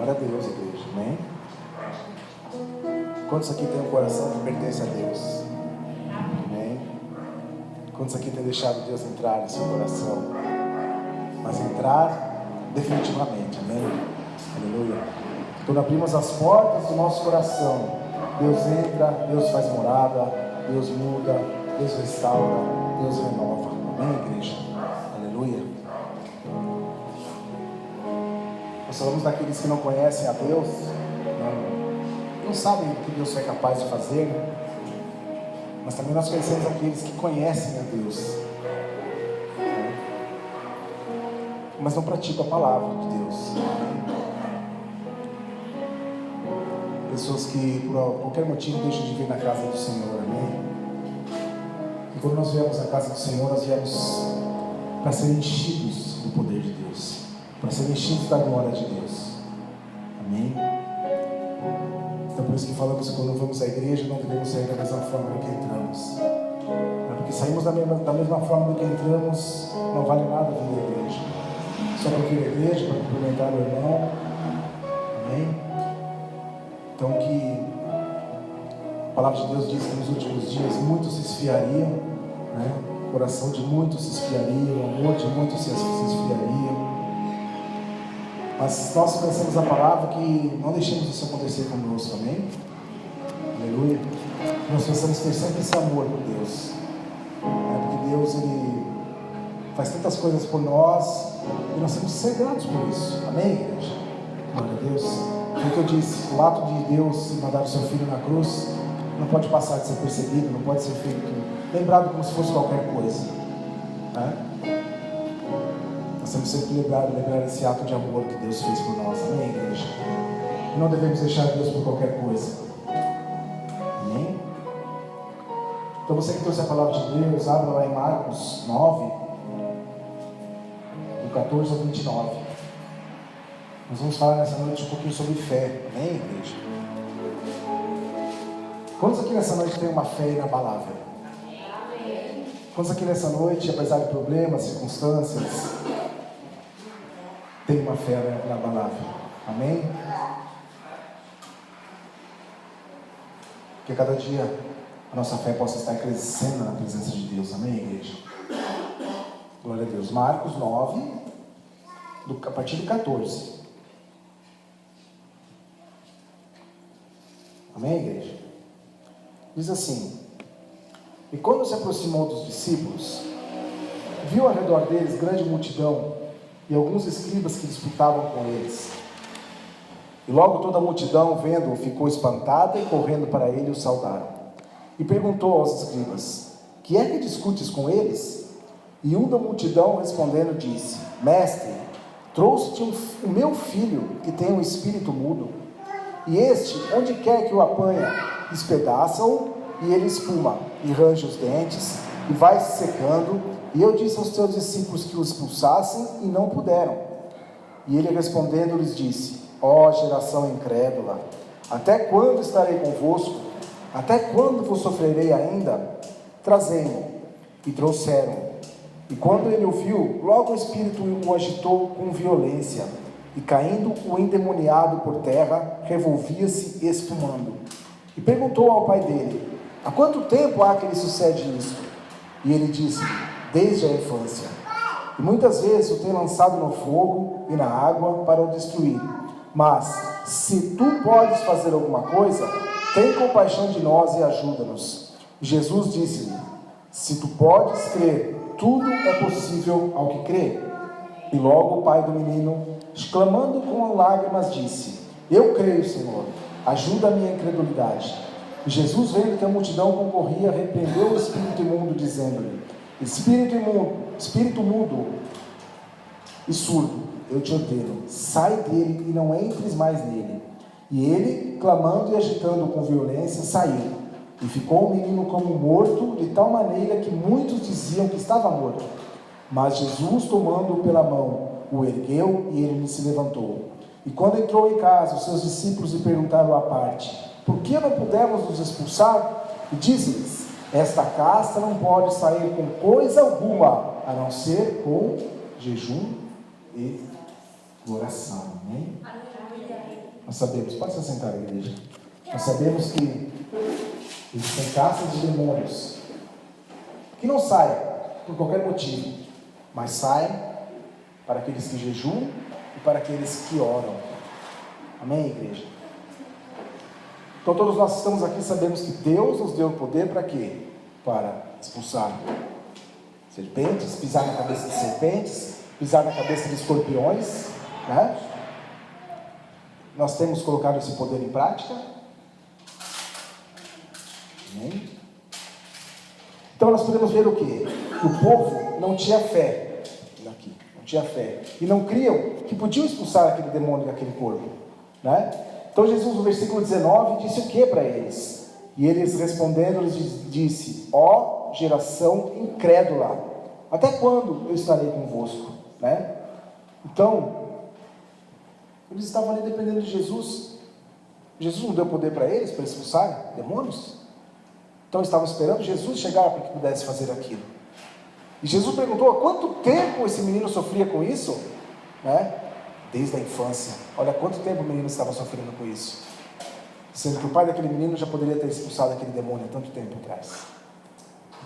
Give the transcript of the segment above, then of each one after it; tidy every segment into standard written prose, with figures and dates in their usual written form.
Glória a Deus, igreja. Amém? Quantos aqui tem um coração que pertence a Deus? Amém? Quantos aqui tem deixado Deus entrar em seu coração? Mas entrar definitivamente. Amém? Aleluia. Quando abrimos as portas do nosso coração, Deus entra, Deus faz morada, Deus muda, Deus restaura, Deus renova. Amém, igreja? Aleluia. Nós falamos daqueles que não conhecem a Deus, não sabem o que Deus é capaz de fazer, mas também nós conhecemos aqueles que conhecem a Deus, mas não praticam a palavra de Deus. Pessoas que por qualquer motivo deixam de vir na casa do Senhor, amém? E quando nós viemos à casa do Senhor, nós viemos para ser enchidos do poder de Deus, para ser enchidos da glória de Deus, amém? Então por isso que falamos que quando vamos à igreja não devemos sair da mesma forma que entramos, porque saímos da mesma forma que entramos, não vale nada vir à igreja, só para vir à igreja, para cumprimentar o irmão, amém? Então que a palavra de Deus diz que nos últimos dias muitos se esfriariam, né? O coração de muitos se esfriaria, o amor de muitos se esfriaria. Mas nós conhecemos a palavra que não deixemos isso acontecer conosco, amém? Aleluia. Nós precisamos ter sempre esse amor por Deus, porque Deus Ele faz tantas coisas por nós e nós temos que ser gratos por isso, amém, igreja? Glória a Deus. O que eu disse, o ato de Deus mandar o seu filho na cruz não pode passar de ser percebido, não pode ser feito, lembrado como se fosse qualquer coisa, né? Nós temos sempre lembrar esse ato de amor que Deus fez por nós, amém, igreja? E não devemos deixar Deus por qualquer coisa, amém? Então você que trouxe a palavra de Deus, abra lá em Marcos 9, do 14 ao 29. Nós vamos falar nessa noite um pouquinho sobre fé, amém, igreja? Quantos aqui nessa noite tem uma fé inabalável? Quantos aqui nessa noite, apesar de problemas, circunstâncias, tem uma fé inabalável? Amém? Que cada dia a nossa fé possa estar crescendo na presença de Deus, amém, igreja? Glória a Deus. Marcos 9, a partir do 14. Amém, igreja? Diz assim: e quando se aproximou dos discípulos, viu ao redor deles grande multidão e alguns escribas que disputavam com eles. E logo toda a multidão, vendo-o, ficou espantada e correndo para ele o saudaram. E perguntou aos escribas: que é que discutes com eles? E um da multidão respondendo disse: mestre, trouxe-te o meu filho que tem um espírito mudo. E este, onde quer que o apanha, despedaça-o, e ele espuma, e range os dentes, e vai se secando. E eu disse aos teus discípulos que o expulsassem, e não puderam. E ele respondendo lhes disse: ó geração incrédula, até quando estarei convosco? Até quando vos sofrerei ainda? Trazei-mo. E trouxeram. E quando ele o viu, logo o espírito o agitou com violência, e caindo o endemoniado por terra, revolvia-se espumando. E perguntou ao pai dele: há quanto tempo há que lhe sucede isto? E ele disse: desde a infância. E muitas vezes o tem lançado no fogo e na água para o destruir. Mas, se tu podes fazer alguma coisa, tem compaixão de nós e ajuda-nos. E Jesus disse-lhe: se tu podes crer, tudo é possível ao que crê. E logo o pai do menino, exclamando com lágrimas, disse: eu creio, Senhor, ajuda a minha incredulidade. E Jesus, vendo que a multidão concorria, repreendeu o espírito imundo, dizendo-lhe: espírito mudo e surdo, eu te ordeno, sai dele e não entres mais nele. E ele, clamando e agitando com violência, saiu. E ficou o menino como morto, de tal maneira que muitos diziam que estava morto. Mas Jesus, tomando-o pela mão, o ergueu e ele se levantou. E quando entrou em casa, os seus discípulos lhe perguntaram à parte: por que não pudemos nos expulsar? E disse-lhes: esta casta não pode sair com coisa alguma, a não ser com jejum e oração. Amém? Nós sabemos, pode se assentar, igreja. Nós sabemos que existem castas de demônios que não saem por qualquer motivo, mas saem para aqueles que jejuam e para aqueles que oram. Amém, igreja? Então todos nós estamos aqui, sabemos que Deus nos deu o poder para quê? Para expulsar serpentes, pisar na cabeça de serpentes, pisar na cabeça de escorpiões, né? Nós temos colocado esse poder em prática. Amém? Então nós podemos ver o quê? Que o povo não tinha fé aqui, não tinha fé, e não criam que podiam expulsar aquele demônio daquele corpo, né? Então Jesus, no versículo 19, disse o que para eles? E eles respondendo, lhes disse: ó geração incrédula, até quando eu estarei convosco? Né? Então, eles estavam ali dependendo de Jesus. Jesus não deu poder para eles, para expulsarem demônios? Então eles estavam esperando Jesus chegar para que pudesse fazer aquilo. E Jesus perguntou: há quanto tempo esse menino sofria com isso? Né? Desde a infância. Olha quanto tempo o menino estava sofrendo com isso, sendo que o pai daquele menino já poderia ter expulsado aquele demônio há tanto tempo atrás.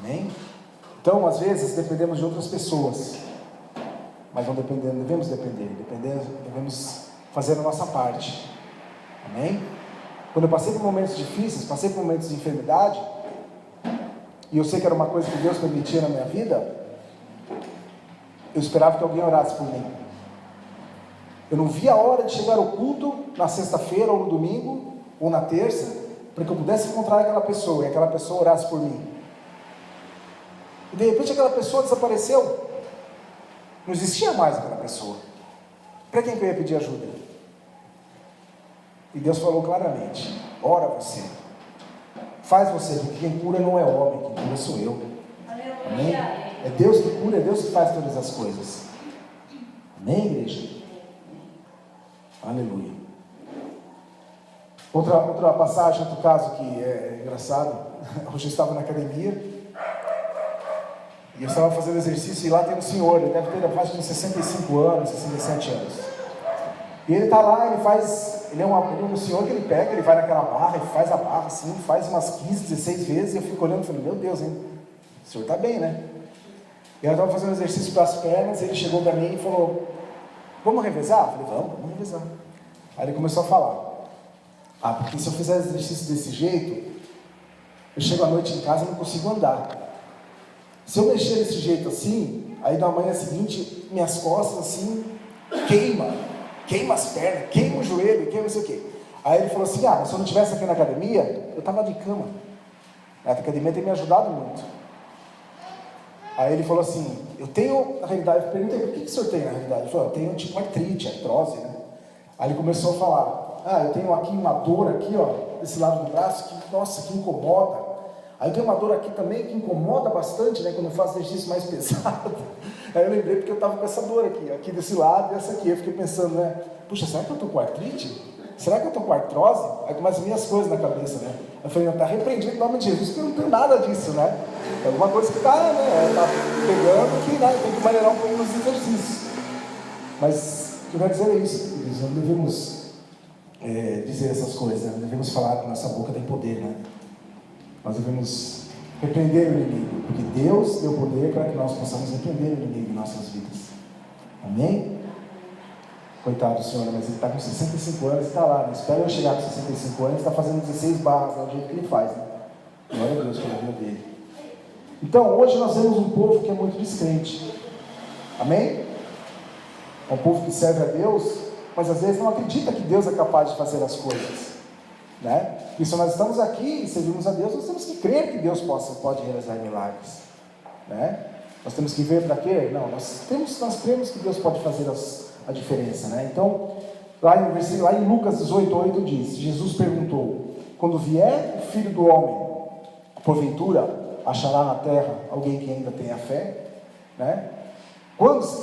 Amém? Então, às vezes, dependemos de outras pessoas, mas não devemos depender, devemos fazer a nossa parte. Amém? Quando eu passei por momentos difíceis, passei por momentos de enfermidade, e eu sei que era uma coisa que Deus permitia na minha vida, eu esperava que alguém orasse por mim. Eu não via a hora de chegar ao culto na sexta-feira, ou no domingo, ou na terça, para que eu pudesse encontrar aquela pessoa, e aquela pessoa orasse por mim. E de repente aquela pessoa desapareceu. Não existia mais aquela pessoa. Para quem que eu ia pedir ajuda? E Deus falou claramente: ora você, faz você, porque quem cura não é homem, quem cura sou eu. Amém? É Deus que cura, é Deus que faz todas as coisas. Amém, igreja? Aleluia. Outra passagem, outro caso que é engraçado. Hoje eu estava na academia e eu estava fazendo exercício, e lá tem um senhor, ele deve ter a faixa de 65 anos, 67 anos. E ele está lá, ele é um senhor que ele pega, ele vai naquela barra, ele faz a barra assim, faz umas 15, 16 vezes, e eu fico olhando e falei: meu Deus, hein? O senhor está bem, né? E eu estava fazendo exercício para as pernas, e ele chegou para mim e falou: vamos revezar? Eu falei: vamos revezar. Aí ele começou a falar: porque se eu fizer exercício desse jeito, eu chego à noite em casa e não consigo andar. Se eu mexer desse jeito assim, aí na manhã seguinte, minhas costas assim, queima as pernas, queima o joelho, queima não sei o quê. Aí ele falou assim: mas se eu não estivesse aqui na academia, eu estava de cama. A academia tem me ajudado muito. Aí ele falou assim: eu tenho, na realidade, eu perguntei: por que o senhor tem na realidade? Ele falou: eu tenho tipo artrite, artrose, né? Aí ele começou a falar: eu tenho aqui uma dor aqui, ó, desse lado do braço, que, nossa, que incomoda. Aí eu tenho uma dor aqui também que incomoda bastante, né, quando eu faço exercício mais pesado. Aí eu lembrei porque eu estava com essa dor aqui desse lado e essa aqui. Eu fiquei pensando, né, puxa, será que eu estou com artrite? Será que eu estou com artrose? Aí começam a vir as coisas na cabeça, né? Eu falei: não, está repreendido em nome de Jesus, porque eu não tenho nada disso, né? É alguma coisa que está, né, tá pegando, que, né, tem que maneirar um pouco nos exercícios. Mas o que eu quero dizer é isso, nós não devemos dizer essas coisas, né? Não devemos falar que nossa boca tem poder, né? Nós devemos repreender o inimigo, porque Deus deu poder para que nós possamos repreender o inimigo em nossas vidas. Amém? Coitado do senhor, mas ele está com 65 anos e está lá, né? Espera eu chegar com 65 anos, está fazendo 16 barras, do jeito que ele faz, né? Glória a Deus pela vida dele. Então, hoje nós vemos um povo que é muito descrente. Amém? É um povo que serve a Deus, mas às vezes não acredita que Deus é capaz de fazer as coisas, né? E se nós estamos aqui e servimos a Deus, nós temos que crer que Deus pode realizar milagres, né? Nós temos que ver para quê? Não, nós cremos que Deus pode fazer a diferença, né? Então, lá em Lucas 18:8 diz: Jesus perguntou: quando vier o Filho do Homem, porventura achará na terra alguém que ainda tenha fé, né?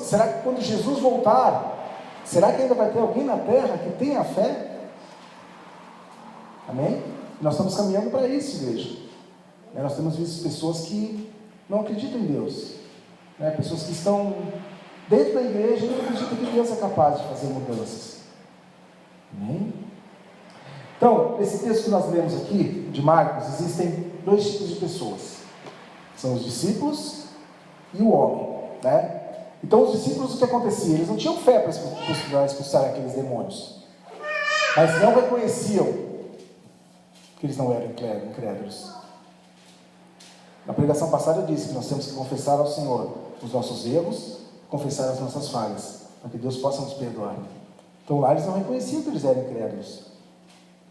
Será que quando Jesus voltar, será que ainda vai ter alguém na terra que tenha fé? Amém? Nós estamos caminhando para isso, igreja. Nós temos visto pessoas que não acreditam em Deus, né? Pessoas que estão dentro da igreja e não acreditam que Deus é capaz de fazer mudanças. Amém? Então, nesse texto que nós lemos aqui, de Marcos, existem dois tipos de pessoas. São os discípulos e o homem, né? Então, os discípulos, o que acontecia? Eles não tinham fé para expulsar aqueles demônios. Mas não reconheciam que eles não eram incrédulos. Na pregação passada eu disse que nós temos que confessar ao Senhor os nossos erros, confessar as nossas falhas, para que Deus possa nos perdoar. Então lá eles não reconheciam que eles eram incrédulos,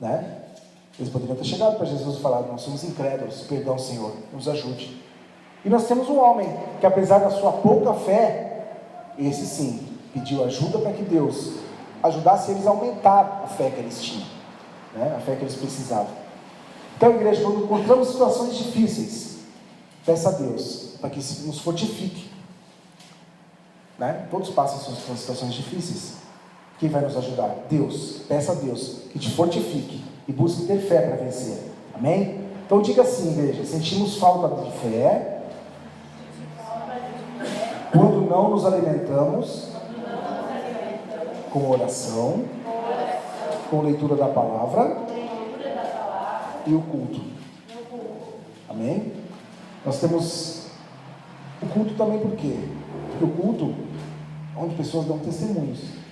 né? Eles poderiam ter chegado para Jesus e falado: nós somos incrédulos, perdão, Senhor, nos ajude. E nós temos um homem que, apesar da sua pouca fé, esse sim, pediu ajuda para que Deus ajudasse eles a aumentar a fé que eles tinham, né? A fé que eles precisavam. Então, igreja, quando encontramos situações difíceis, peça a Deus para que nos fortifique, né? Todos passam por situações difíceis. Quem vai nos ajudar? Deus. Peça a Deus que te fortifique e busque ter fé para vencer. Amém? Então diga assim, igreja: sentimos falta de fé quando não nos alimentamos com oração, com leitura da palavra e o culto. Amém? Nós temos o culto também, por quê? Porque o culto é onde pessoas dão testemunhos.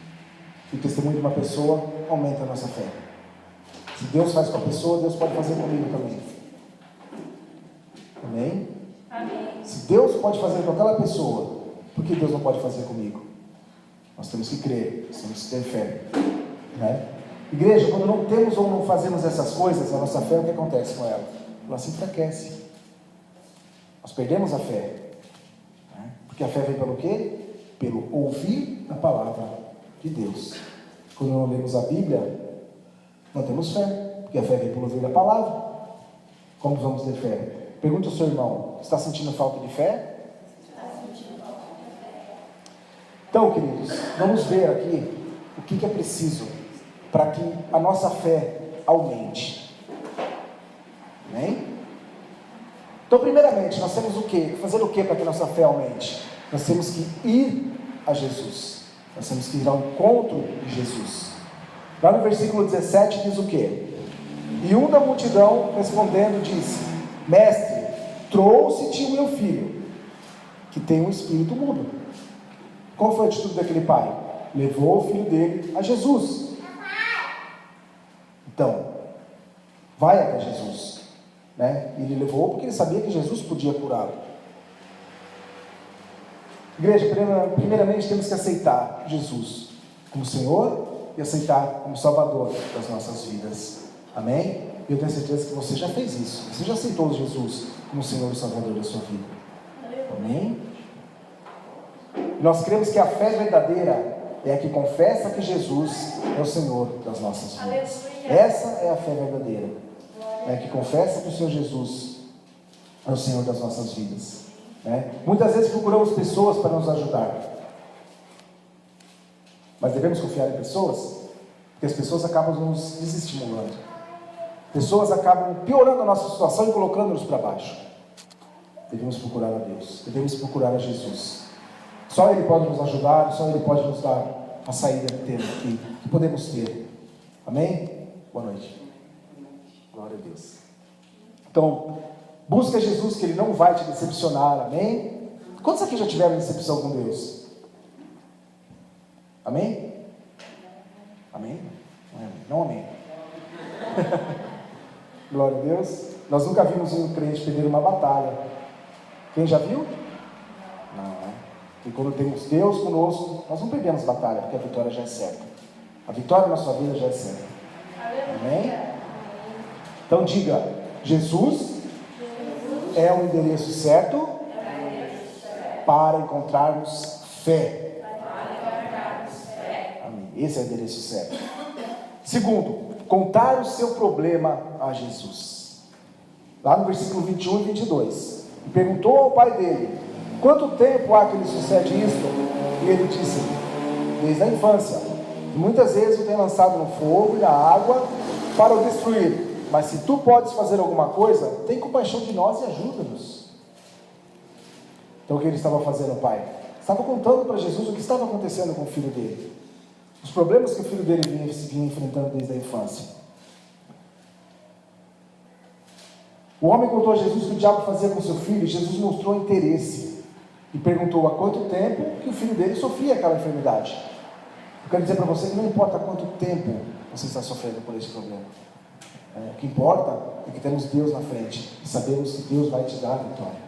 E o testemunho de uma pessoa aumenta a nossa fé. Se Deus faz com a pessoa, Deus pode fazer comigo também. Amém? Amém. Se Deus pode fazer com aquela pessoa, por que Deus não pode fazer comigo? Nós temos que crer, nós temos que ter fé, né? Igreja, quando não temos ou não fazemos essas coisas, a nossa fé, o que acontece com ela? Ela se enfraquece. Nós perdemos a fé, né? Porque a fé vem pelo quê? Pelo ouvir a palavra de Deus. Quando não lemos a Bíblia, não temos fé, porque a fé vem por ouvir a palavra. Como vamos ter fé? Pergunta ao seu irmão: está sentindo falta de fé? Então, queridos, vamos ver aqui o que é preciso para que a nossa fé aumente. Amém? Então, primeiramente, nós temos o quê? Fazer o quê para que a nossa fé aumente? Nós temos que ir a Jesus. Nós temos que ir ao encontro de Jesus. Lá no versículo 17 diz o quê? E um da multidão, respondendo, disse: Mestre, trouxe-te o meu filho, que tem um espírito mudo. Qual foi a atitude daquele pai? Levou o filho dele a Jesus. Então, vai até Jesus, né? Ele levou porque ele sabia que Jesus podia curá-lo. Igreja, primeiramente temos que aceitar Jesus como Senhor e aceitar como Salvador das nossas vidas. Amém? Eu tenho certeza que você já fez isso. Você já aceitou Jesus como Senhor e Salvador da sua vida. Amém? E nós cremos que a fé verdadeira é a que confessa que Jesus é o Senhor das nossas vidas. Essa é a fé verdadeira. É a que confessa que o Senhor Jesus é o Senhor das nossas vidas. Né? Muitas vezes procuramos pessoas para nos ajudar. Mas devemos confiar em pessoas? Porque as pessoas acabam nos desestimulando. Pessoas acabam piorando a nossa situação e colocando-nos para baixo. Devemos procurar a Deus. Devemos procurar a Jesus. Só Ele pode nos ajudar, só Ele pode nos dar a saída que podemos ter. Amém? Boa noite. Glória a Deus. Então, busca Jesus, que Ele não vai te decepcionar. Amém? Quantos aqui já tiveram decepção com Deus? Amém? Amém? Não amém. Glória a Deus. Nós nunca vimos um crente perder uma batalha. Quem já viu? Não, né? E quando temos Deus conosco, nós não perdemos batalha, porque a vitória já é certa. A vitória na sua vida já é certa. Amém? Então diga: Jesus é o endereço certo para encontrarmos fé. Amém. Esse é o endereço certo. Segundo, contar o seu problema a Jesus. Lá no versículo 21 e 22. E perguntou ao pai dele: quanto tempo há que lhe sucede isto? E ele disse: desde a infância. E muitas vezes o tem lançado no fogo e na água para o destruir. Mas se tu podes fazer alguma coisa, tem compaixão de nós e ajuda-nos. Então o que ele estava fazendo, pai? Estava contando para Jesus o que estava acontecendo com o filho dele. Os problemas que o filho dele vinha enfrentando desde a infância. O homem contou a Jesus o que o diabo fazia com seu filho, e Jesus mostrou interesse e perguntou há quanto tempo que o filho dele sofria aquela enfermidade. Eu quero dizer para você que não importa quanto tempo você está sofrendo por esse problema. O que importa é que temos Deus na frente e sabemos que Deus vai te dar a vitória.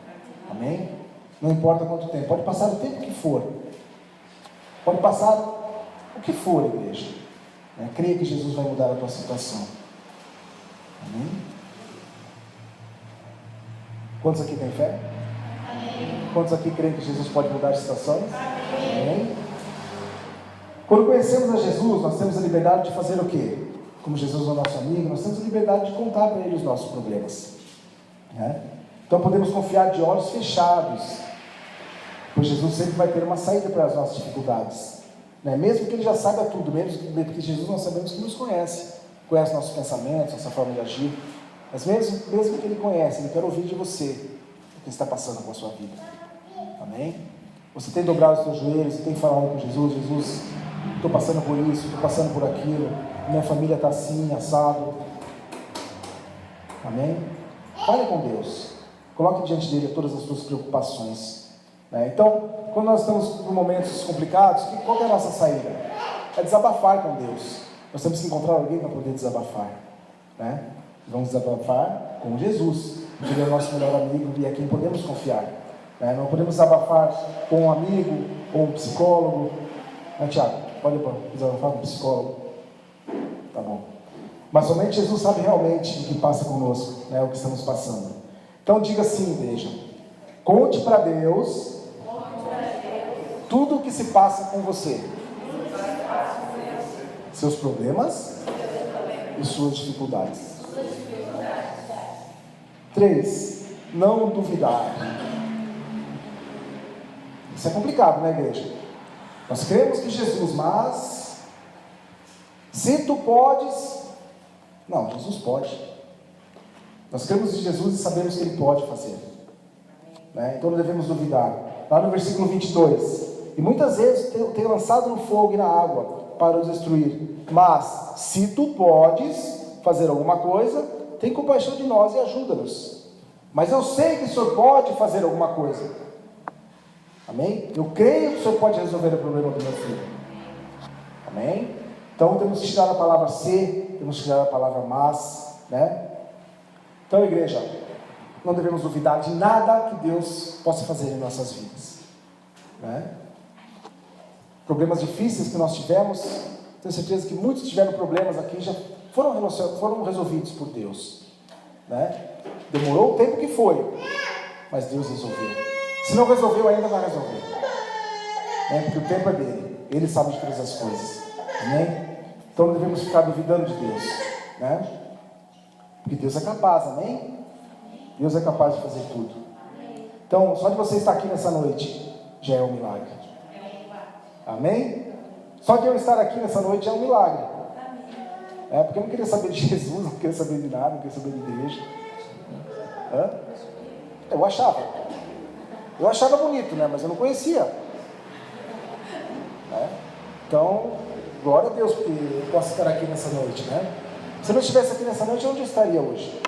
Amém? Não importa quanto tempo, pode passar o tempo que for, pode passar o que for, igreja. Creia que Jesus vai mudar a tua situação. Amém? Quantos aqui têm fé? Amém. Quantos aqui creem que Jesus pode mudar as situações? Amém. Quando conhecemos a Jesus, nós temos a liberdade de fazer o quê? Como Jesus é o nosso amigo, nós temos a liberdade de contar para Ele os nossos problemas. Então podemos confiar de olhos fechados, pois Jesus sempre vai ter uma saída para as nossas dificuldades. Mesmo que Ele já saiba tudo, mesmo porque Jesus nós sabemos que nos conhece nossos pensamentos, nossa forma de agir. Mas mesmo que Ele conhece, Ele quer ouvir de você o que está passando com a sua vida. Amém? Você tem dobrado os seus joelhos, você tem falado com Jesus: Jesus, estou passando por isso, estou passando por aquilo, minha família está assim, assado. Amém? Fale com Deus, coloque diante dele todas as suas preocupações. Então, quando nós estamos por momentos complicados, qual é a nossa saída? É desabafar com Deus. Nós temos que encontrar alguém para poder desabafar. Vamos desabafar com Jesus, porque Ele é o nosso melhor amigo e é quem podemos confiar. Não podemos desabafar com um amigo ou um psicólogo. Tiago, pode desabafar com um psicólogo? Tá bom. Mas somente Jesus sabe realmente o que passa conosco, o que estamos passando. Então diga assim, igreja: conte para Deus tudo o que se passa com você, seus problemas e suas dificuldades. 3. Não duvidar. Isso é complicado, né, igreja? Nós cremos que Jesus, mas se tu podes... Não, Jesus pode. Nós cremos em Jesus e sabemos que Ele pode fazer. Então não devemos duvidar. Lá no versículo 22: e muitas vezes tem lançado no fogo e na água para os destruir. Mas se tu podes fazer alguma coisa, tem compaixão de nós e ajuda-nos. Mas eu sei que o Senhor pode fazer alguma coisa. Amém? Eu creio que o Senhor pode resolver o problema do meu filho. Amém? Então temos que tirar a palavra se, temos que tirar a palavra mas, Então, igreja, não devemos duvidar de nada que Deus possa fazer em nossas vidas. Problemas difíceis que nós tivemos, tenho certeza que muitos tiveram problemas aqui, já foram resolvidos por Deus. Demorou o tempo que foi, mas Deus resolveu. Se não resolveu ainda, vai resolver. Porque o tempo é dele, Ele sabe de todas as coisas. Amém? Então não devemos ficar duvidando de Deus, porque Deus é capaz, amém? Deus é capaz de fazer tudo. Então, só de você estar aqui nessa noite já é um milagre. Amém? Só de eu estar aqui nessa noite já é um milagre. Porque eu não queria saber de Jesus, não queria saber de nada, não queria saber de igreja. Eu achava bonito, mas eu não conhecia. Então, glória a Deus, porque eu posso estar aqui nessa noite, Se eu não estivesse aqui nessa noite, onde eu estaria hoje?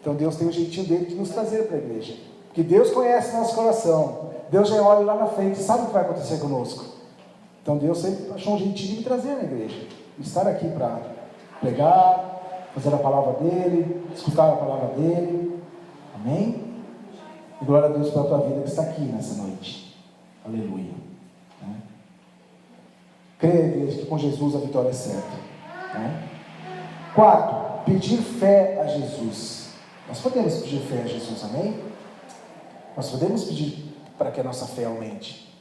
Então Deus tem um jeitinho dele de nos trazer para a igreja, porque Deus conhece nosso coração, Deus já olha lá na frente, sabe o que vai acontecer conosco. Então Deus sempre achou um jeitinho de me trazer na igreja, estar aqui para pregar, fazer a palavra dele, escutar a palavra dele. Amém? E glória a Deus pela tua vida que está aqui nessa noite. Aleluia. Creia, igreja, que com Jesus a vitória é certa. 4. Pedir fé a Jesus. Nós podemos pedir fé a Jesus, amém? Nós podemos pedir para que a nossa fé aumente,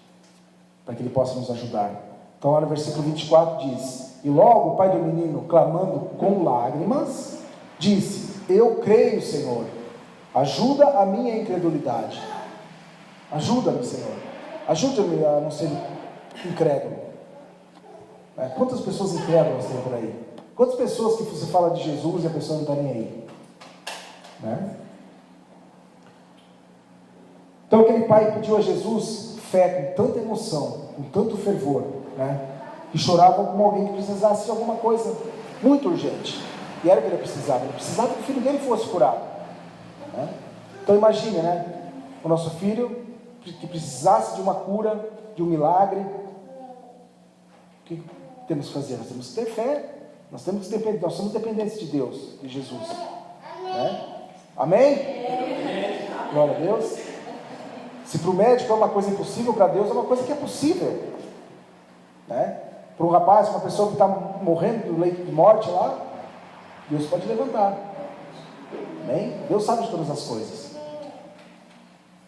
para que Ele possa nos ajudar. Então lá no versículo 24 diz: e logo o pai do menino, clamando com lágrimas, disse: eu creio, Senhor, ajuda a minha incredulidade. Ajuda-me, Senhor, ajuda-me a não ser incrédulo. Quantas pessoas incrédulas tem por aí? Quantas pessoas que você fala de Jesus e a pessoa não está nem aí? Então aquele pai pediu a Jesus fé com tanta emoção, com tanto fervor, que chorava como alguém que precisasse de alguma coisa muito urgente. E era o que ele precisava que o filho dele fosse curado, né? Então imagine, né? O nosso filho que precisasse de uma cura, de um milagre. O que temos que fazer? Nós temos que ter fé. Nós somos dependentes de Deus, de Jesus, né? Amém? Glória a Deus. Se para o médico é uma coisa impossível, para Deus é uma coisa que é possível, né? Para um rapaz, uma pessoa que está morrendo do leito de morte lá, Deus pode levantar. Amém? Deus sabe de todas as coisas.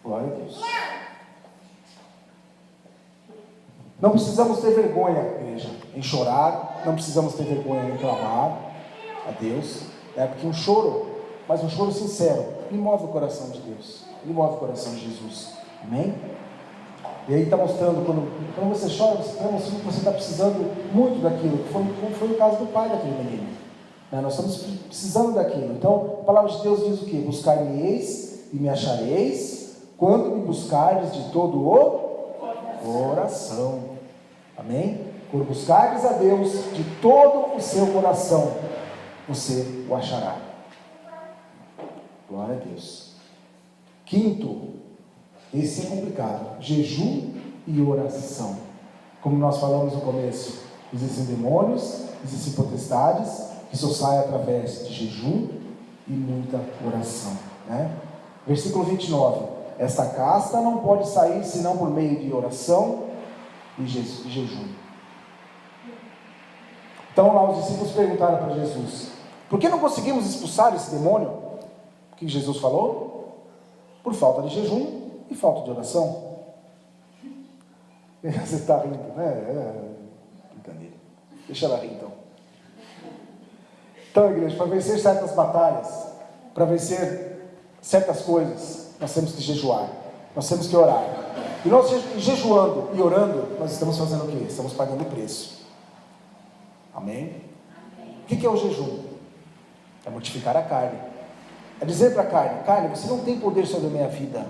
Glória a Deus. Não precisamos ter vergonha, igreja, em chorar. Não precisamos ter vergonha em clamar a Deus, né? Porque um choro, mas um choro sincero, ele move o coração de Deus, ele move o coração de Jesus. Amém? E aí está mostrando, quando você chora, você está mostrando que você está precisando muito daquilo, como foi o caso do pai daquele menino, né? Nós estamos precisando daquilo. Então a palavra de Deus diz o quê? Buscar-me-eis e me achareis quando me buscardes de todo o coração. Amém? Por buscardes a Deus de todo o seu coração, você o achará. Glória a Deus. Quinto, esse é complicado: jejum e oração. Como nós falamos no começo, existem demônios, existem potestades que só saem através de jejum e muita oração, né? Versículo 29: esta casta não pode sair senão por meio de oração e jejum. Então lá os discípulos perguntaram para Jesus: por que não conseguimos expulsar esse demônio? O que Jesus falou? Por falta de jejum e falta de oração. Você está rindo, né? Brincadeira. Deixa ela rir então. Então, igreja, para vencer certas batalhas, para vencer certas coisas, nós temos que jejuar, nós temos que orar. E nós jejuando e orando, nós estamos fazendo o quê? Estamos pagando o preço. Amém? O que é o jejum? É mortificar a carne. É dizer para a carne: carne, você não tem poder sobre a minha vida.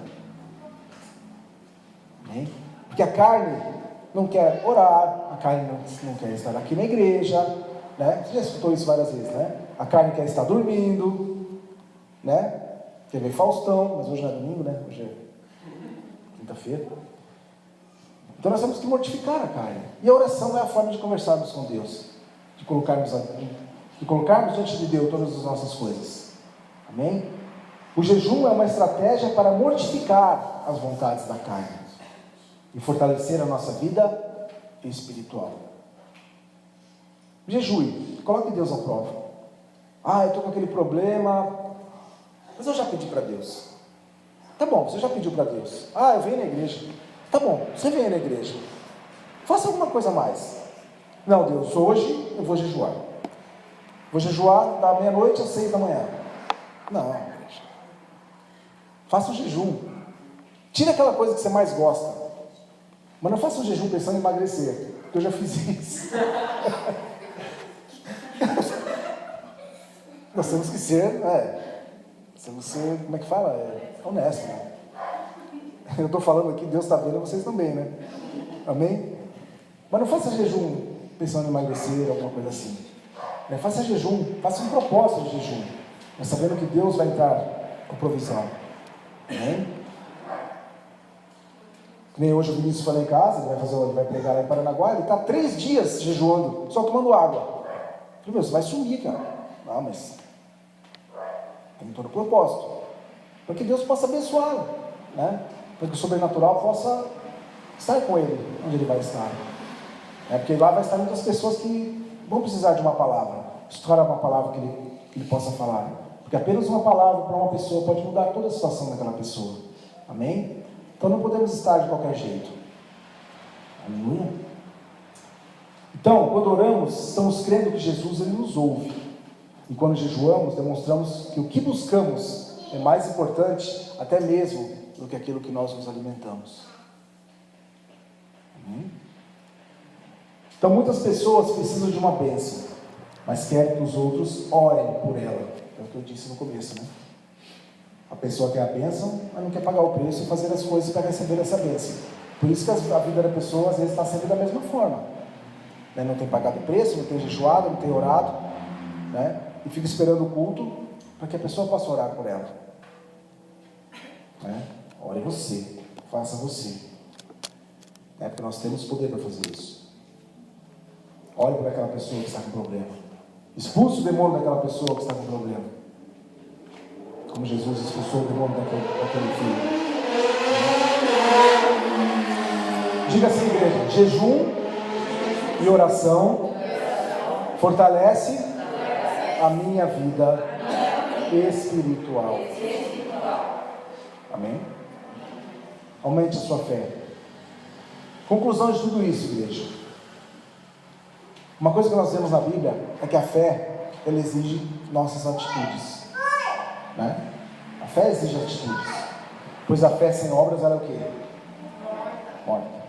Amém? Porque a carne não quer orar, a carne não quer estar aqui na igreja, né? Você já escutou isso várias vezes, né? A carne quer estar dormindo, né? Quer ver Faustão, mas hoje não é domingo, né? Hoje é quinta-feira. Então nós temos que mortificar a carne. E a oração é a forma de conversarmos com Deus, de colocarmos diante de Deus todas as nossas coisas. Amém? O jejum é uma estratégia para mortificar as vontades da carne e fortalecer a nossa vida espiritual. Jejue, coloque Deus à prova. Eu estou com aquele problema, mas eu já pedi para Deus. Tá bom, você já pediu para Deus. Eu venho na igreja. Tá bom, você vem na igreja. Faça alguma coisa a mais. Não, Deus, hoje eu vou jejuar. Vou jejuar da meia-noite às 6 da manhã. Não, igreja. Faça um jejum. Tire aquela coisa que você mais gosta. Mas não faça um jejum pensando em emagrecer, porque eu já fiz isso. Nós temos que ser, como é que fala? Honesto, né? Eu estou falando aqui, Deus está vendo, vocês também, né? Amém? Mas não faça jejum pensando em emagrecer, alguma coisa assim. Faça jejum, faça um propósito de jejum, mas sabendo que Deus vai entrar com provisão. Amém? Nem hoje o Vinícius foi lá em casa, ele vai pregar lá em Paranaguá, ele está 3 dias jejuando, só tomando água. Eu falei: você vai sumir, cara. Mas tem todo o propósito, para que Deus possa abençoá-lo, né? Para que o sobrenatural possa estar com ele, onde ele vai estar. Porque lá vai estar muitas pessoas que vão precisar de uma palavra, estourar uma palavra que ele possa falar, porque apenas uma palavra para uma pessoa pode mudar toda a situação daquela pessoa. Amém? Então não podemos estar de qualquer jeito. Aleluia. Então, quando oramos, estamos crendo que Jesus ele nos ouve. E quando jejuamos, demonstramos que o que buscamos é mais importante até mesmo do que aquilo que nós nos alimentamos. Amém? Então muitas pessoas precisam de uma bênção, mas querem que os outros orem por ela. É o que eu disse no começo, né? A pessoa quer a bênção, mas não quer pagar o preço e fazer as coisas para receber essa bênção. Por isso que a vida da pessoa às vezes está sempre da mesma forma, né? Não tem pagado o preço, não tem jejuado, não tem orado, né? e fica esperando o culto para que a pessoa possa orar por ela. Né? Ore você, faça você. Porque nós temos poder para fazer isso. Ore por aquela pessoa que está com problema. Expulse o demônio daquela pessoa que está com problema. Como Jesus expulsou o demônio daquele filho. Diga assim, igreja: jejum e oração fortalece a minha vida espiritual. Amém? Aumente a sua fé. Conclusão de tudo isso, igreja. Uma coisa que nós vemos na Bíblia é que a fé, ela exige nossas atitudes. Né? A fé exige atitudes. Pois a fé sem obras, ela é o quê? Morta.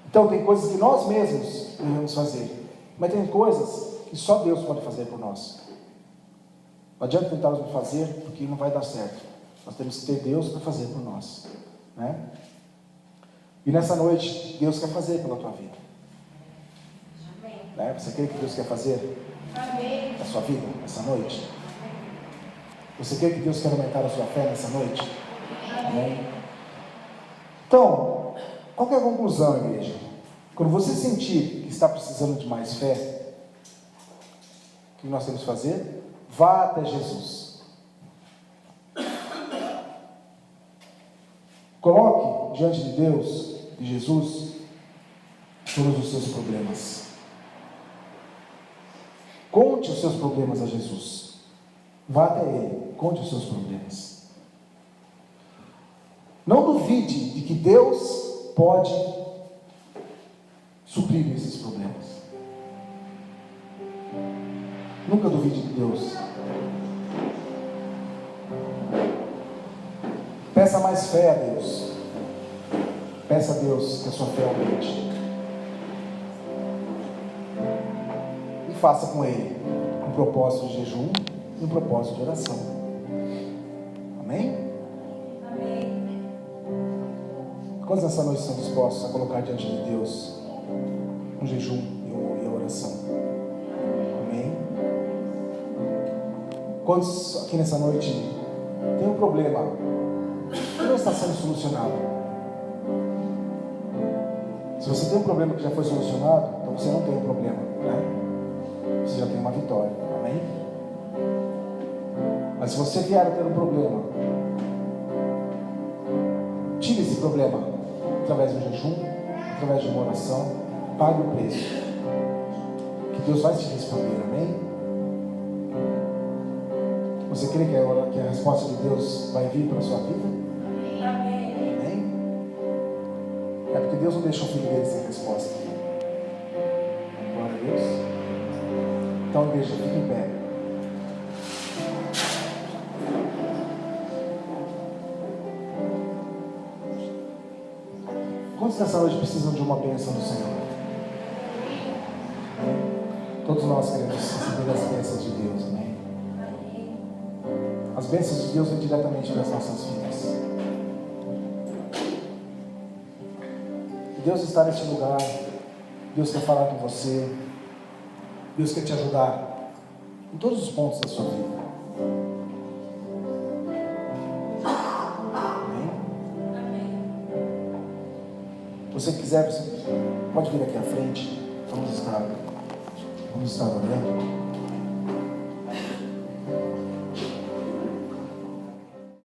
Então tem coisas que nós mesmos devemos fazer. Mas tem coisas que só Deus pode fazer por nós. Não adianta tentarmos fazer, porque não vai dar certo. Nós temos que ter Deus para fazer por nós. Né? E nessa noite, Deus quer fazer pela tua vida. Amém. Né? Você crê que Deus quer fazer na sua vida, nessa noite? Você crê que Deus quer aumentar a sua fé nessa noite? Amém. Então, qual que é a conclusão, igreja? Quando você sentir que está precisando de mais fé, o que nós temos que fazer? Vá até Jesus. Coloque diante de Deus, de Jesus, todos os seus problemas. Conte os seus problemas a Jesus. Vá até Ele, conte os seus problemas. Não duvide de que Deus pode suprir esses problemas. Nunca duvide de Deus. Peça mais fé a Deus. Peça a Deus que a sua fé aumente. E faça com Ele um propósito de jejum e um propósito de oração. Amém? Amém. Quantos nessa noite estão dispostos a colocar diante de Deus um jejum e a oração? Amém? Quantos aqui nessa noite tem um problema que não está sendo solucionado? Se você tem um problema que já foi solucionado, então você não tem um problema, né? Você já tem uma vitória. Amém? Mas se você vier a ter um problema, tire esse problema através do jejum, através de uma oração. Pague o preço, que Deus vai te responder. Amém? Você crê que a resposta de Deus vai vir para a sua vida? Amém? Amém? É porque Deus não deixa o filho dele sem resposta. Glória a Deus. Então, igreja, fique em pé. Quantos nessa noite precisam de uma bênção do Senhor? Todos nós queremos receber as bênçãos de Deus, amém? As bênçãos de Deus vêm diretamente para as nossas vidas. E Deus está neste lugar. Deus quer falar com você. Deus quer te ajudar em todos os pontos da sua vida. Se você quiser, você pode vir aqui à frente. Vamos estar orando.